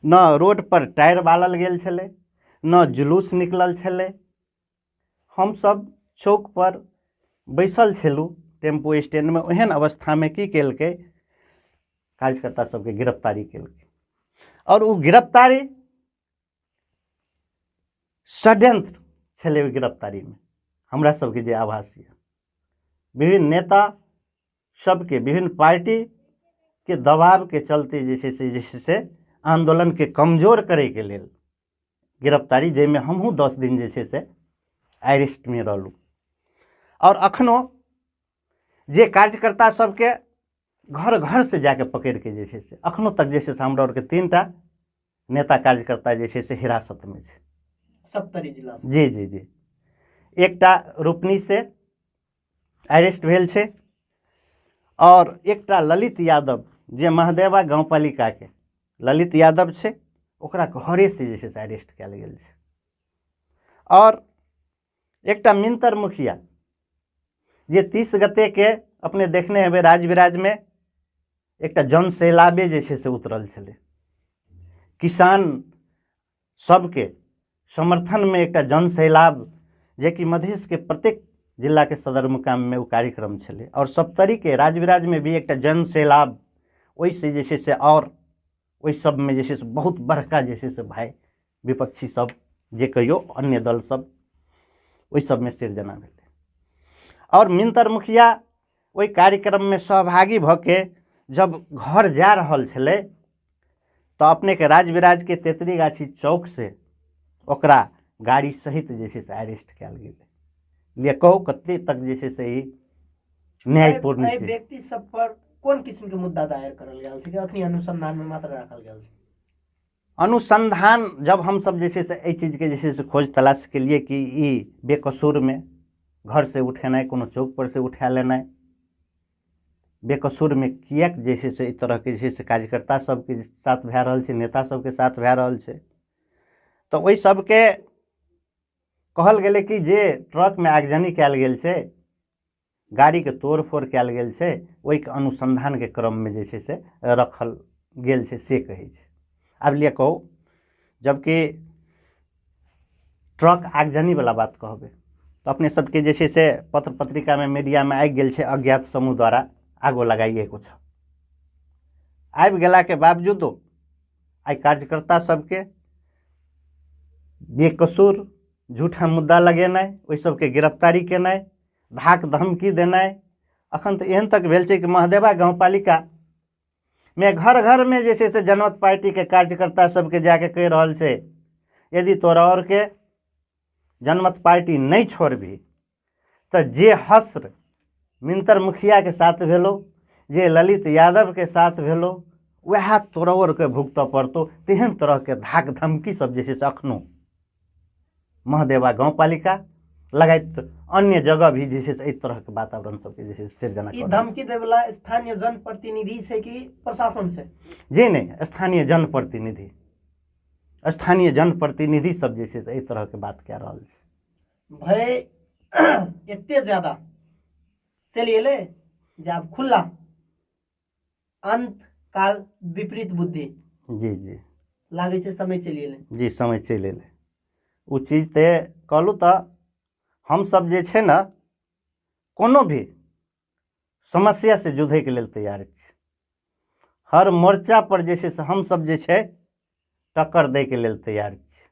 न रोड पर टायर बालल गेल छलै, न जुलूस निकलल छलै। हम सब चौक पर बैसल छलहुँ टेम्पो स्टैंड में, ओहन अवस्था में की केलकै, कार्यकर्ता सबके गिरफ्तारी केलकै, और वो गिरफ्तारी षड्यंत्र छलै। ओहि गिरफ्तारी में हमरा सबके जे आभास यऽ, विभिन्न नेता सबके, विभिन्न पार्टी के दबाव के चलते जे छै से आंदोलन के कमजोर करे के लेल गिरफ्तारी, जाहिमे हमहूँ 10 दिन जे छै से अरेस्ट में रहलूँ। और अखनो जे कार्यकर्ता सबके घर घर से जाके पकड़ के जे छै से अखनो तक जे छै से हमरा आरके 3टा नेता कार्यकर्ता जे छै से हिरासत में छै, सप्तरी जिला से। जी जी जी, एकटा रूपनी से अरेस्ट भेल छै, और एकटा ललित यादव जे महदेवा गांवपालिका के ललित यादव छै, ओकरा घरे से जे छै से अरेस्ट कयल गेल छै। और एकटा मिंतर मुखिया जे 30 गते के अपने देखने हेबै राजविराज में एकटा जन सैलाबे जे छै से उतरल छलै, किसान सबके समर्थन में एकटा जन सैलाब, जे कि मधेश के प्रत्येक जिला के सदर मुकाम में वो कार्यक्रम छलै, और सप्तरी के राजविराज में भी एकटा जन सैलाब, ओहि से जे छै से और ओहि सब में जे छै से बहुत बड़का जे छै से भाई विपक्षी सब जे कहियो अन्य दल सब ओहि सब में सिरजना भेलै। और मिंतर मुखिया ओहि कार्यक्रम में सहभागी भ के जब घर जा रहल छलै तो अपने के राज विराज के तेतरी गाछी चौक से ओकरा गाड़ी सहित जे छै से अरेस्ट कयल गेलै। लिए कहू कते तक जे छै से ई न्यायपूर्ण एहि छै। व्यक्ति सब पर कोन किस्म के मुद्दा दायर करल गेल छै कि अखनी अनुसंधान में मात्र रखल गेल छै? अनुसंधान जब हम सब जे छै से एहि चीज के जे छै से खोज तलाश केलिए कि ई बेकसूर में घर से उठेनाइ, कोनो चौक पर से उठा लेनाइ, बेकसूर में किएक जे छै से ई तरह के जे छै से कार्यकर्ता सबके साथ भए रहल छै, नेता सबके साथ भए रहल छै। तो ओहि सबके कहल गेलै कि जे ट्रक में आगजनी कयल गेल छै, गाड़ी के तोड़ फोड़ कयल गेल छै, ओहि के अनुसंधान के क्रम में जे छै से रखल गेल छै से कहै छै। आब लिए कहू जबकि ट्रक आगजनी वाला बात कहबै तो अपने सबके जे छै से पत्र पत्रिका में मीडिया में आबि गेल छै अज्ञात समूह द्वारा आगो लगाइएको छ। आबि गेला के बावजूदो आई कार्यकर्ता सबके बेकसूर झूठा मुद्दा लगेनाइ, ओहि सबके गिरफ्तारी केनाइ, धाक धमकी देनाइ, अखन तऽ एहन तक भेल छै कि महदेवा गाँवपालिका में घर घर में जे छै से जनमत पार्टी के कार्यकर्ता सबके जाके कहि रहल छै यदि तोरा और के जनमत पार्टी नहीं छोड़बी तो जे हस्र मिंतर मुखिया के साथ भेलो, जे ललित यादव के साथ भेलो, वह तोरा और के भुगतऽ पड़तो। तेहन तरह के धाक धमकी सब जे छै से अखनो महदेवा गाँवपालिका लगायत अन्य जगह भी जे छै से एहि तरह के वातावरण सबके जे छै से सृजना ई धमकी देय वाला स्थानीय जनप्रतिनिधि छै कि प्रशासन छै? जी नहीं, स्थानीय जनप्रतिनिधि, स्थानीय जनप्रतिनिधि सब जे छै से एहि तरह के बात कह रहल छै। भय एते ज्यादा चलि एलै जे आब खुला अंत काल विपरीत बुद्धि जी जी लागे छै समय चलि एलै। जी समय चलि एलै। ओ चीज ते कहलू तो हम सब जे छै ना कोनो भी समस्या से जूझे के लेल तैयार छी। हर मोर्चा पर जे छै से हम सब जे छै टक्कर दे के लेल तैयार छी,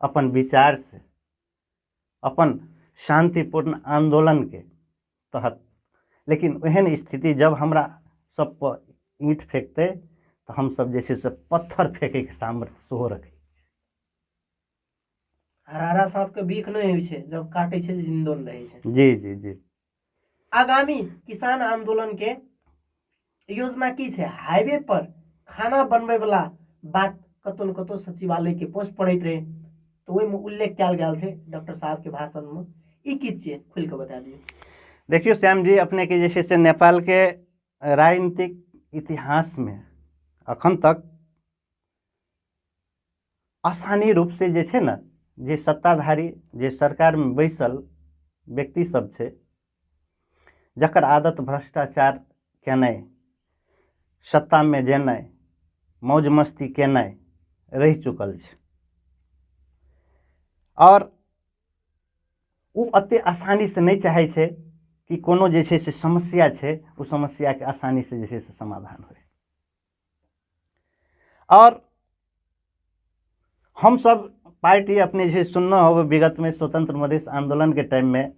अपन विचार से, अपन शांतिपूर्ण आंदोलन के तहत। लेकिन एहन स्थिति जब हमरा सब पर ईंट फेंकते तो हम सब जे छै से पत्थर फेंके के सामर्थ्य सेहो रखै। हरारा सांप के बीख नहीं होइ छै, जब काटे छै जिंदोन रहे छै। जी जी जी। आगामी किसान आंदोलन के योजना की छै? हाईवे पर खाना बनबे वाला बात कतौ न कतौ सचिवालय के पोस्ट पढ़ैत रहे तो ओहि में उल्लेख कयल गेल छै डॉक्टर साहब के भाषण में। ई की छियै खुल के बता दियौ। देखियो श्याम जी, अपने के जैसे से नेपाल के राजनीतिक इतिहास में अखन तक आसानी रूप से जे छै ना, जे सत्ताधारी, जे सरकार में बैसल व्यक्ति सब छै जकर आदत भ्रष्टाचार केनाइ, सत्ता में जेनाइ, मौज मस्ती केनाइ रहि चुकल छै। और वो अते आसानी से नहीं चाहे छै कि कोनो जे छै से समस्या छै वो समस्या के आसानी से जे छै से समाधान होय। और हम सब पार्टी अपने जे सुनना हो विगत में स्वतंत्र मधेश आंदोलन के टाइम में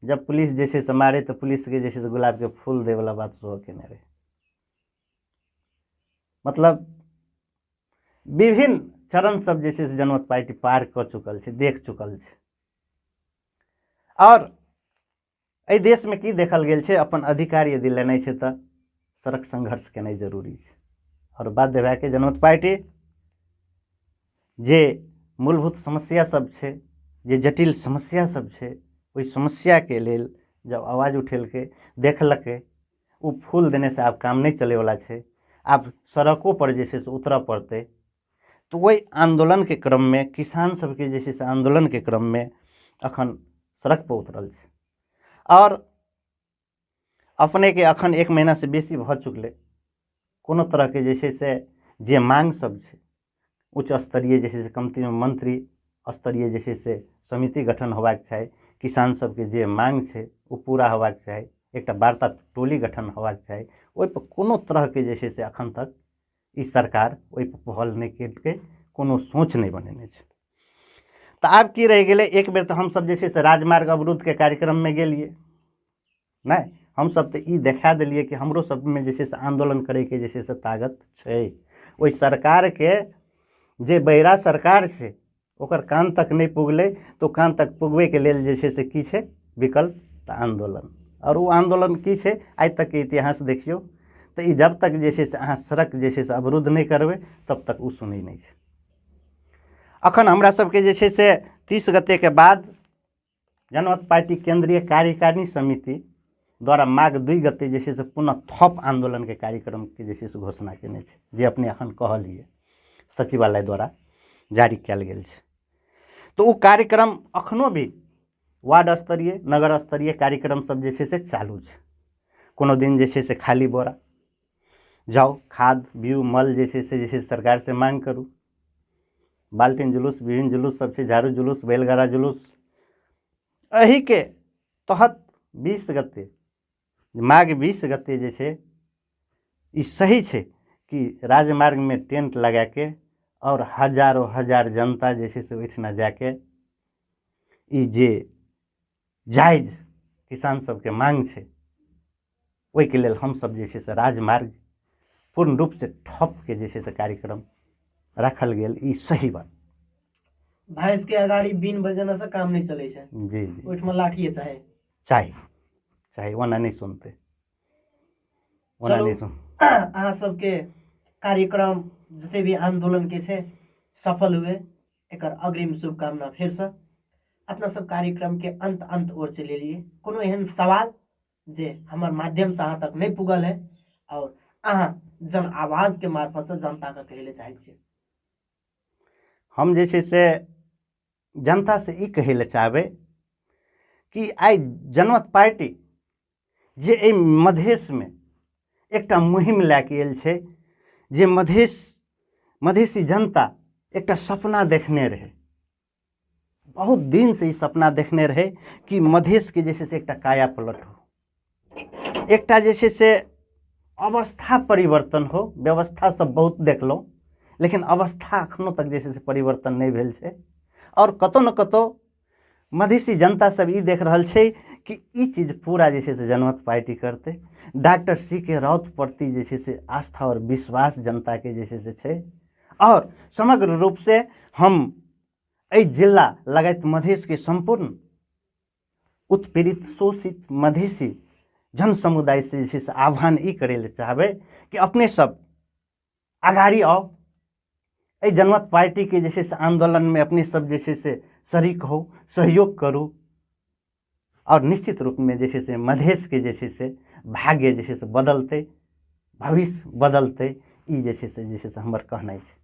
जब पुलिस जे छै से मारे तो पुलिस के जे छै से गुलाब के फूल दे वाला बात सेहो केने रहे। मतलब विभिन्न चरण सब जे छै से जनमत पार्टी पार कर चुकल छै, देख चुकल छै। और एहि देश में की देखल गेल छै, अपन अधिकार यदि लेनाइ छै तो सड़क संघर्ष केनाइ जरूरी छै। और बाध्य भए के जनमत पार्टी जे मूलभूत समस्या सब छै, जे जटिल समस्या सब छै, ओहि समस्या के लेल जब आवाज उठेलकै, देखलकै वो फूल देने से आब काम नहीं चले वाला छै, आब सड़कों पर जे छै से उतरऽ पड़तै। तो वही आंदोलन के क्रम में किसान सबके जे छै से आंदोलन के क्रम में अखन सड़क पर उतरल छै। और अपने के अखन 1 महीना से बेसी भ चुकले कोनो तरह के जे छै से जे मांग सब छै उच्च स्तरीय जे छै से कमती में मंत्री स्तरीय जे छै से समिति गठन होबाक चाही, किसान सबके जे मांग छै वो पूरा होबाक चाही, एकटा वार्ता टोली गठन होबाक चाही। ओहि पर कोनो तरह के जे छै से अखन तक ई सरकार ओहि पर पहल नहीं केलकै, कोनो सोच नहीं बनेने छै। तो आब की रह गेलै, एक बेर तो हम सब जे छै से राजमार्ग अवरुद्ध के कार्यक्रम में गेलिए, नहीं, हम सब तो ई देखा दिलिए कि हमरो सब में जे छै से आंदोलन करे के जे छै से ताकत छै। ओइ सरकार के जे बहिरा सरकार छै ओकर कान तक नहीं पुगले तो कान तक पुगबे के लेल जे छै से की छै विकल्प तऽ आंदोलन। और वो आंदोलन की छै आइ तक के इतिहास देखियो तो ई जब तक जे छै से अहाँ सड़क जे छै से अवरुद्ध नहीं करबै तब तक उ सुनै नहीं छै। अखन हमरा सबके जे छै से 30 गते के बाद जनमत पार्टी केंद्रीय कार्यकारिणी समिति द्वारा माघ 2 गते जे छै से पुनः थप आंदोलन के कार्यक्रम के जे छै से घोषणा केने छै, जे अपने अखन कहलिए सचिवालय द्वारा जारी कयल गेल छै। तो वो कार्यक्रम अखनो भी वार्ड स्तरीय नगर स्तरीय कार्यक्रम सब जे छै से चालू छै। कोनो दिन जे छै से खाली बोरा जाओ, खाद बीउ मल जे छै से सरकार से मांग करू, बाल्टीन जुलूस विभिन्न जुलूस सब छै, झाड़ू जुलूस बैलगाड़ा जुलूस। एही के तहत 20 गते माघ 20 गते जे छै ई सही छै कि राजमार्ग में टेंट लगा के और हजारों हजार जनता जे छै से ओहिठिना जाके ई जे जायज किसान सबके मांग छै ओहि के लेल हम सब जे छै से राजमार्ग पूर्ण रूप से ठप के जे छै से कार्यक्रम रखल गेल। ई सही बात। भैंस के अगाड़ी बीन बजाना से काम नहीं चले छै। जी जी, ओहिठमा लाठिए चाहे चाहे ओना नहीं सुनते, ओना चलो नहीं सुन। अहाँ सबके कार्यक्रम जते भी आंदोलन के छै सफल हुए, एकर अग्रिम शुभकामना फिर से। अपना सब कार्यक्रम के अंत ओर चले लिए। कोनो एहन सवाल जे हमर माध्यम से अहाँ तक नहीं पुगल है और अहाँ जन आवाज के मार्फत से जनता के कहले चाहे छियै? हम जे छै से जनता से ई कहै ले चाहबै कि आइ जनमत पार्टी जे एहि मधेश में एकटा मुहिम लैके आयल छै, जे मधेसी जनता एकटा सपना देखने रहे, बहुत दिन से ई सपना देखने रहे कि मधेश के जे छै से एकटा काया पलट हो, एकटा जे छै से अवस्था परिवर्तन हो। व्यवस्था सब बहुत देखलहुँ लेकिन अवस्था अखनो तक जे छै से परिवर्तन नहीं भेल छै। और कतौ न कतौ मधेसी जनता सब ई देख रहल छै कि ई चीज पूरा जे छै से जनमत पार्टी करते। Doctor C.K. राउत प्रति जे छै से आस्था और विश्वास जनता के जे छै से छै। और समग्र रूप से हम एहि जिला लगायत मधेश के संपूर्ण उत्पीड़ित शोषित मधेसी जन समुदाय से जे छै से आह्वान ई करे ले चाहबै कि अपने सब आगाड़ी आओ, एहि जनमत पार्टी के जे छै से आंदोलन में अपने सब जे छै से शरीक हो, सहयोग करू और निश्चित रूप में जे छै से मधेश के जे छै से भाग्य जे छै से बदलते, भविष्य बदलते। ई जे छै से हमर कहनाइ छै।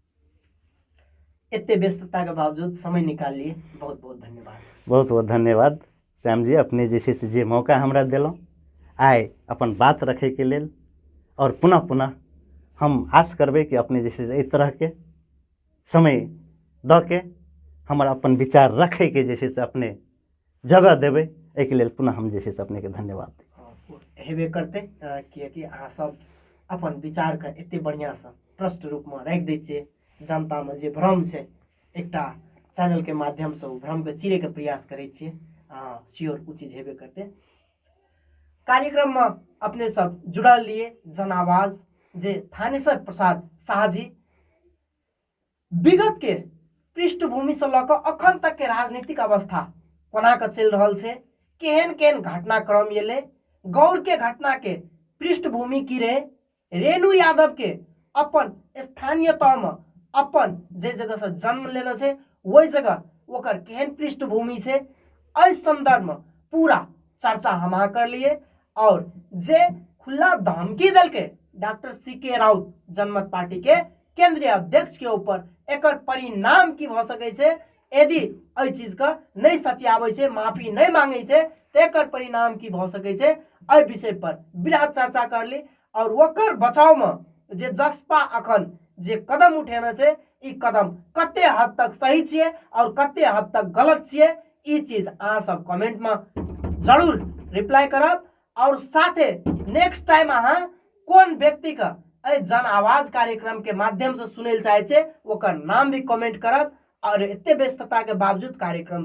एते व्यस्तता के बावजूद समय निकाल लिए, बहुत बहुत धन्यवाद। बहुत बहुत धन्यवाद श्याम जी, अपने जे छै से जे मौका हमरा देलहुँ आइ अपन बात रखे के लेल। और पुनः पुनः हम आश करबै कि अपने जे छै से एहि तरह के समय द के हमर अपन विचार रखे के जे छै से अपने जगह देबै, एहिके लेल पुनः हम जे छै से अपने के धन्यवाद दै। हेबे करते कियाकि अहाँ सब अपन विचार के एते बढ़िया से प्रष्ट रूप में राखि दै छियै। जनता में जे भ्रम छै एकटा चैनल के माध्यम से ओ भ्रम के चीरे के प्रयास करै छियै। श्योर उ चीज हेबे करते। कार्यक्रम में अपने सब जुड़ल लिए जन आवाज जे थानेश्वर प्रसाद शाह जी विगत के पृष्ठभूमि से लऽ कऽ अखन तक के राजनीतिक अवस्था कोना के चलि रहल छै, केहन केहन घटनाक्रम एलै, गौर के घटना के पृष्ठभूमि की रहे, रेणु यादव के अपन स्थानीयता में अपन जे जगह से जन्म लेना छै वही जगह ओकर केहन पृष्ठभूमि छै, एहि संदर्भ में पूरा चर्चा हम अहाँ कर लिए। और जे खुला धमकी दल के डॉक्टर C.K. राउत जनमत पार्टी के केंद्रीय अध्यक्ष के ऊपर एकर परिणाम की भ सकै छै, यदि एहि चीज का नहीं सचियाबै छै, माफी नहीं मांगे छै तो एकर परिणाम की भ सकै छै, एहि विषय पर बृहद चर्चा कर ली। और ओकर बचाव में जे जसपा अखन जे कदम उठेना छै, ई कदम कते हद तक सही छियै और कते हद तक गलत छियै, ई चीज अहाँ सब कमेंट में जरूर रिप्लाई करब। और साथे नेक्स्ट टाइम अहाँ कोन व्यक्ति का जन आवाज कार्यक्रम के माध्यम से सुने चाहे छे ओकर नाम भी कमेंट करब। और एते व्यस्तता के बावजूद कार्यक्रम